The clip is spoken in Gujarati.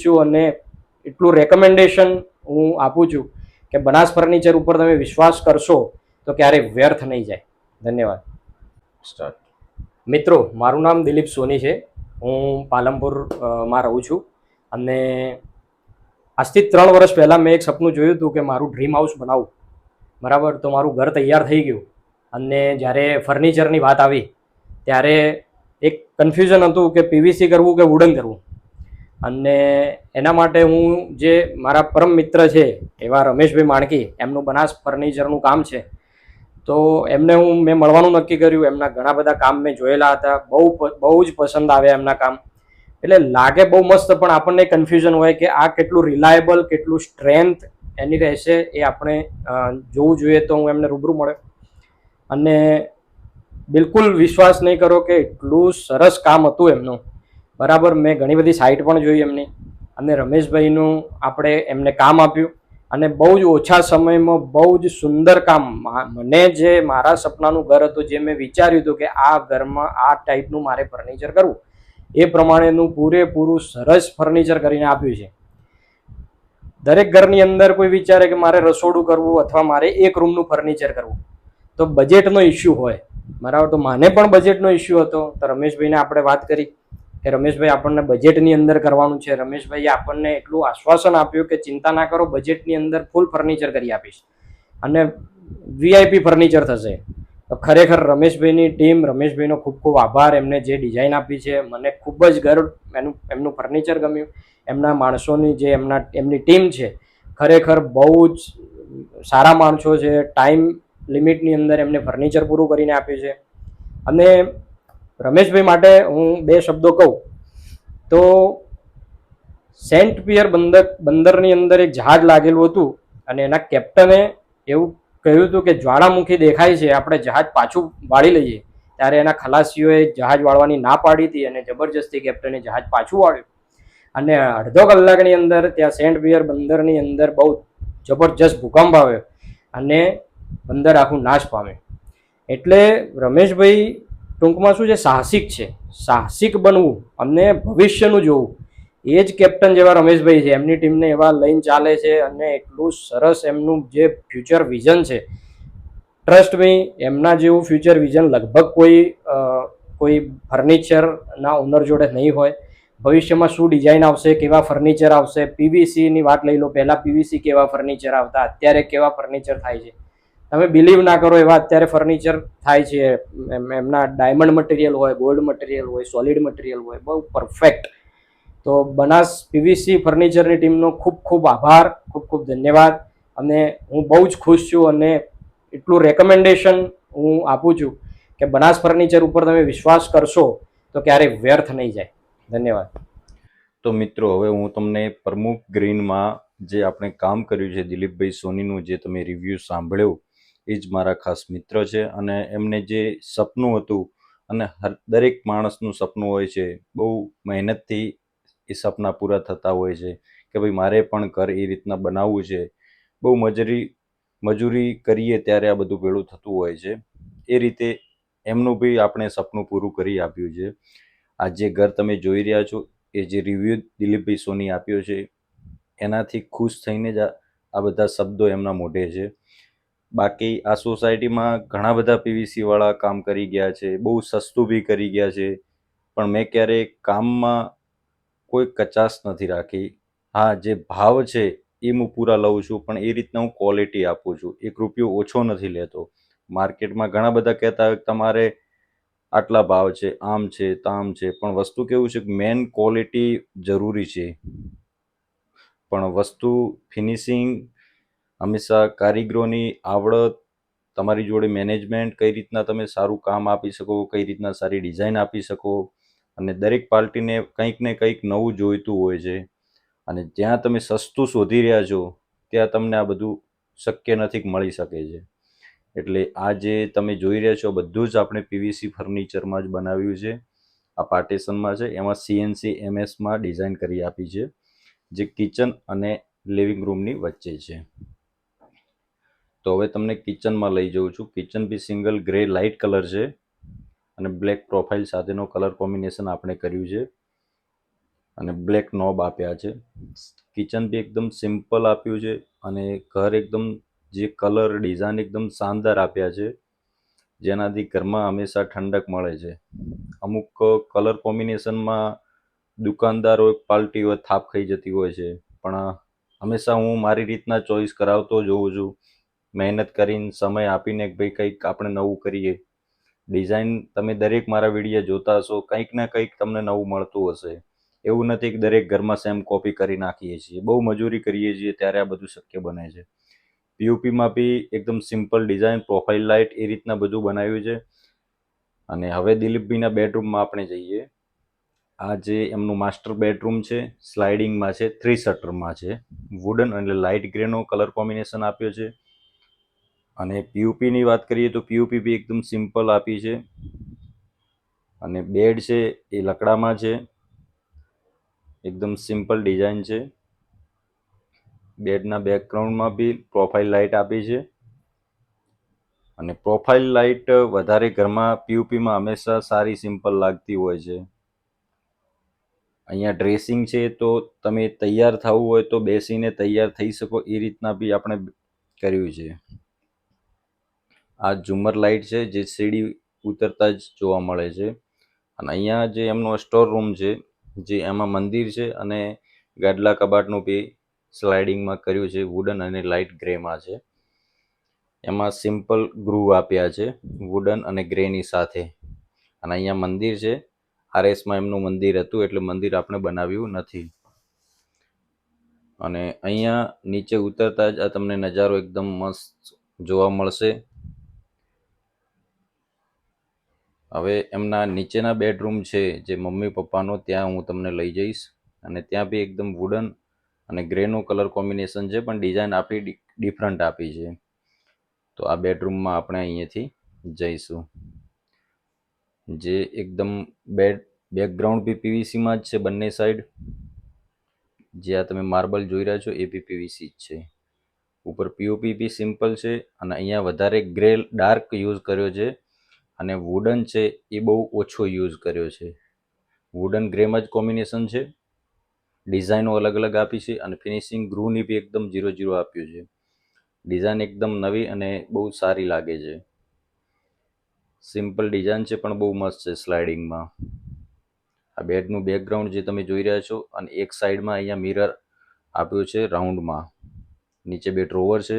છું અને એટલું રેકમેન્ડેશન હું આપું છું કે બનાસ ફર્નિચર ઉપર તમે વિશ્વાસ કરશો તો ક્યારેય વ્યર્થ નહીં જાય. ધન્યવાદ. સ્ટાર્ટ. મિત્રો, મારું નામ દિલીપ સોની છે. હું પાલનપુરમાં રહું છું અને આજથી 3 વર્ષ પહેલાં મેં એક સપનું જોયું હતું કે મારું ડ્રીમ હાઉસ બનાવું. બરાબર, તો મારું ઘર તૈયાર થઈ ગયું અને જ્યારે ફર્નિચરની વાત આવી ત્યારે એક કન્ફ્યુઝન હતું કે પીવીસી કરવું કે વુડન કરવું. અને એના માટે હું જે મારા પરમ મિત્ર છે એવા રમેશભાઈ માણકી, એમનું બનાસ ફર્નિચરનું કામ છે, તો એમને મેં મળવાનું નક્કી કર્યું. એમના ઘણા બધા કામ મેં જોયેલા હતા, બહુ જ પસંદ આવ્યા એમના કામ. એટલે લાગે બહુ મસ્ત, પણ આપણને કન્ફ્યુઝન હોય કે આ કેટલું રિલાયબલ, કેટલું સ્ટ્રેન્થ એની રહેશે એ આપણે જોવું જોઈએ. તો હું એમને રૂબરૂ મળ્યો અને બિલકુલ વિશ્વાસ નહીં કરો કે એટલું સરસ કામ હતું એમનું. બરાબર, મેં ઘણી બધી સાઇટ પણ જોઈ એમની અને રમેશભાઈનું આપણે એમને કામ આપ્યું અને બહુ જ ઓછા સમયમાં બહુ જ સુંદર કામ. મને જે મારા સપનાનું ઘર હતું, જે મેં વિચાર્યું હતું કે આ ઘરમાં આ ટાઈપનું મારે ફર્નિચર કરવું, એ પ્રમાણેનું પૂરેપૂરું સરસ ફર્નિચર કરીને આપ્યું છે. દરેક ઘરની અંદર કોઈ વિચારે કે મારે રસોડું કરવું અથવા મારે એક રૂમનું ફર્નિચર કરવું, તો બજેટનો ઇસ્યુ હોય. બરાબર, તો મને પણ બજેટનો ઇસ્યુ હતો. તો રમેશભાઈને આપણે વાત કરી કે રમેશભાઈ આપણને બજેટની અંદર કરવાનું છે. રમેશભાઈએ આપણને એટલું આશ્વાસન આપ્યું કે ચિંતા ના કરો, બજેટની અંદર ફૂલ ફર્નિચર કરી આપીશ અને વીઆઈપી ફર્નિચર થશે. તો ખરેખર રમેશભાઈની ટીમ, રમેશભાઈનો ખૂબ ખૂબ આભાર. એમને જે ડિઝાઇન આપી છે મને ખૂબ જ ગર્વ, એમનું ફર્નિચર ગમ્યું. એમના માણસોની જે એમની ટીમ છે, ખરેખર બહુ જ સારા માણસો છે. ટાઈમ લિમિટની અંદર એમને ફર્નિચર પૂરું કરીને આપ્યું છે. અને રમેશભાઈ માટે હું 2 શબ્દો કહું તો સેન્ટ પિયર બંદરની અંદર એક જહાજ લાગેલું હતું અને એના કેપ્ટને એવું કહ્યું હતું કે જ્વાળામુખી દેખાય છે, આપણે જહાજ પાછું વાળી લઈએ. ત્યારે એના ખલાસીઓએ જહાજ વાળવાની ના પાડી હતી અને જબરજસ્તી કેપ્ટને જહાજ પાછું વાળ્યું અને અડધો કલાકની અંદર ત્યાં સેન્ટ પિયર બંદરની અંદર બહુ જબરજસ્ત ભૂકંપ આવ્યો અને બંદર આખું નાશ પામ્યું. એટલે રમેશભાઈ ટૂંકમાં શું છે, સાહસિક છે. સાહસિક બનવું અને ભવિષ્યનું જોવું, એ જ કેપ્ટન જેવા રમેશભાઈ છે. એમની ટીમને એવા લઈને ચાલે છે અને એટલું સરસ એમનું જે ફ્યુચર વિઝન છે, ટ્રસ્ટ મી, એમના જેવું ફ્યુચર વિઝન લગભગ કોઈ ફર્નિચરના ઓનર જોડે નહીં હોય. ભવિષ્યમાં શું ડિઝાઇન આવશે, કેવા ફર્નિચર આવશે, પીવીસીની વાત લઈ લો. પહેલાં પીવીસી કેવા ફર્નિચર આવતા, અત્યારે કેવા ફર્નિચર થાય છે, તમે બિલીવ ના કરો એવા અત્યારે ફર્નિચર થાય છે. એમના ડાયમંડ મટીરિયલ હોય, ગોલ્ડ મટીરિયલ હોય, સોલિડ મટીરિયલ હોય, બહુ પરફેક્ટ. તો બનાસ પીવીસી ફર્નિચરની ટીમનો ખૂબ ખૂબ આભાર, ખૂબ ખૂબ ધન્યવાદ. અને હું બહુ જ ખુશ છું અને એટલું રેકમેન્ડેશન હું આપું છું કે બનાસ ફર્નિચર ઉપર તમે વિશ્વાસ કરશો તો ક્યારેય વ્યર્થ નહીં જાય. ધન્યવાદ. તો મિત્રો, હવે હું તમને પ્રમુખ ગ્રીનમાં જે આપણે કામ કર્યું છે, દિલીપભાઈ સોનીનું જે તમે રિવ્યૂ સાંભળ્યું, એ જ મારા ખાસ મિત્ર છે. અને એમને જે સપનું હતું, અને દરેક માણસનું સપનું હોય છે, બહુ મહેનતથી એ સપના પૂરા થતા હોય છે કે ભાઈ મારે પણ ઘર એ રીતના બનાવવું છે. બહુ મજૂરી કરીએ ત્યારે આ બધું ભેળું થતું હોય છે. એ રીતે એમનું બી આપણે સપનું પૂરું કરી આપ્યું છે. આ જે ઘર તમે જોઈ રહ્યા છો, એ જે રિવ્યૂ દિલીપભાઈ સોની આપ્યો છે, એનાથી ખુશ થઈને જ આ બધા શબ્દો એમના મોઢે છે. બાકી આ સોસાયટીમાં ઘણા બધા પીવીસીવાળા કામ કરી ગયા છે, બહુ સસ્તું બી કરી ગયા છે, પણ મેં ક્યારેય કામમાં કોઈ કચાશ નથી રાખી. હા, જે ભાવ છે એ હું પૂરા લઉં છું, પણ એ રીતના હું ક્વોલિટી આપું છું. 1 રૂપિયો ઓછો નથી લેતો. માર્કેટમાં ઘણા બધા કહેતા હોય કે તમારે આટલા ભાવ છે, આમ છે, તામ છે, પણ વસ્તુ કેવું છે કે મેન ક્વોલિટી જરૂરી છે. પણ વસ્તુ ફિનિશિંગ, હંમેશા કારીગરોની આવડત, તમારી જોડે મેનેજમેન્ટ, કઈ રીતના તમે સારું કામ આપી શકો, કઈ રીતના સારી ડિઝાઇન આપી શકો. અને દરેક પાર્ટીને કંઈક ને કંઈક નવું જોઈતું હોય છે. અને જ્યાં તમે સસ્તું શોધી રહ્યા છો, ત્યાં તમને આ બધું શક્ય નથી મળી શકે છે. એટલે આ જે તમે જોઈ રહ્યા છો, બધું જ આપણે પીવીસી ફર્નિચરમાં જ બનાવ્યું છે. આ પાર્ટીશનમાં છે, એમાં સીએનસી એમએસમાં ડિઝાઇન કરી આપી છે, જે કિચન અને લિવિંગ રૂમની વચ્ચે છે. તો હવે તમને કિચનમાં લઈ જાઉં છું. કિચન બી સિંગલ ગ્રે લાઇટ કલર છે અને બ્લેક પ્રોફાઇલ સાથેનો કલર કોમ્બિનેશન આપણે કર્યું છે. અને બ્લેક નોબ આપ્યા છે. કિચન બી એકદમ સિમ્પલ આપ્યું છે અને ઘર એકદમ જે કલર ડિઝાઇન એકદમ શાનદાર આપ્યા છે, જેનાથી ઘરમાં હંમેશા ઠંડક મળે છે. અમુક કલર કોમ્બિનેશનમાં દુકાનદારો પાર્ટી હોય થાપ ખાઈ જતી હોય છે, પણ હંમેશા હું મારી રીતના ચોઈસ કરાવતો જોઉં છું, મહેનત કરીને સમય આપીને કે ભાઈ કંઈક આપણે નવું કરીએ. ડિઝાઇન તમે દરેક મારા વિડીયો જોતા હશો, કંઈક ના કંઈક તમને નવું મળતું હશે. એવું નથી કે દરેક ઘરમાં સેમ કોપી કરી નાખીએ છીએ, બહુ મજૂરી કરીએ છીએ ત્યારે આ બધું શક્ય બને છે. પીઓપીમાં બી એકદમ સિમ્પલ ડિઝાઇન, પ્રોફાઇલ લાઇટ એ રીતના બધું બનાવ્યું છે. અને હવે દિલીપભાઈના બેડરૂમમાં આપણે જઈએ. આ જે એમનું માસ્ટર બેડરૂમ છે, સ્લાઇડિંગમાં છે, 3 શટરમાં છે. વુડન અને લાઇટ ગ્રેનો કલર કોમ્બિનેશન આપ્યો છે. અને પીઓપીની વાત કરીએ તો પીઓપી બી એકદમ સિમ્પલ આપી છે. અને બેડ છે એ લકડામાં છે, એકદમ સિમ્પલ ડિઝાઇન છે. બેડના બેકગ્રાઉન્ડમાં બી પ્રોફાઇલ લાઇટ આપી છે. અને પ્રોફાઇલ લાઇટ વધારે ઘરમાં પીઓપીમાં હંમેશા સારી સિમ્પલ લાગતી હોય છે. અહીંયા ડ્રેસિંગ છે તો તમે તૈયાર થવું હોય તો બેસીને તૈયાર થઈ શકો એ રીતના બી આપણે કર્યું છે. આ ઝુમર લાઇટ છે જે સીડી ઉતરતા જ જોવા મળે છે. અને અહીંયા જે એમનો સ્ટોર રૂમ છે, જે એમાં મંદિર છે અને ગાડલા કબાટનું બી સ્લાઇડિંગમાં કર્યું છે, વુડન અને લાઇટ ગ્રેમાં છે. એમાં સિમ્પલ ગ્રુવ આપ્યા છે વુડન અને ગ્રેની સાથે. અને અહીંયા મંદિર છે, આરએસમાં એમનું મંદિર હતું એટલે મંદિર આપણે બનાવ્યું નથી. અને અહીંયા નીચે ઉતરતા જ આ તમને નજારો એકદમ મસ્ત જોવા મળશે. હવે એમના નીચેના બેડરૂમ છે જે મમ્મી પપ્પાનો, ત્યાં હું તમને લઈ જઈશ. અને ત્યાં બી એકદમ વુડન અને ગ્રેનું કલર કોમ્બિનેશન છે, પણ ડિઝાઇન આપી ડિફરન્ટ આપી છે. તો આ બેડરૂમમાં આપણે અહીંયાથી જઈશું. જે એકદમ બેકગ્રાઉન્ડ બી પીવીસીમાં જ છે બંને સાઈડ. જે આ તમે માર્બલ જોઈ રહ્યા છો એ બી પીવીસી જ છે. ઉપર પીઓપી બી સિમ્પલ છે અને અહીંયા વધારે ગ્રે ડાર્ક યુઝ કર્યો છે. અને વુડન છે એ બહુ ઓછો યુઝ કર્યો છે. વુડન ગ્રેમાં જ કોમ્બિનેશન છે, ડિઝાઇનો અલગ અલગ આપી છે અને ફિનિશિંગ ગ્રુની બી એકદમ 0-0 આપ્યું છે. ડિઝાઇન એકદમ નવી અને બહુ સારી લાગે છે. સિમ્પલ ડિઝાઇન છે પણ બહુ મસ્ત છે સ્લાઇડિંગમાં. આ બેડનું બેકગ્રાઉન્ડ જે તમે જોઈ રહ્યા છો, અને એક સાઈડમાં અહીંયા મિરર આપ્યું છે રાઉન્ડમાં. નીચે બે ડ્રોવર છે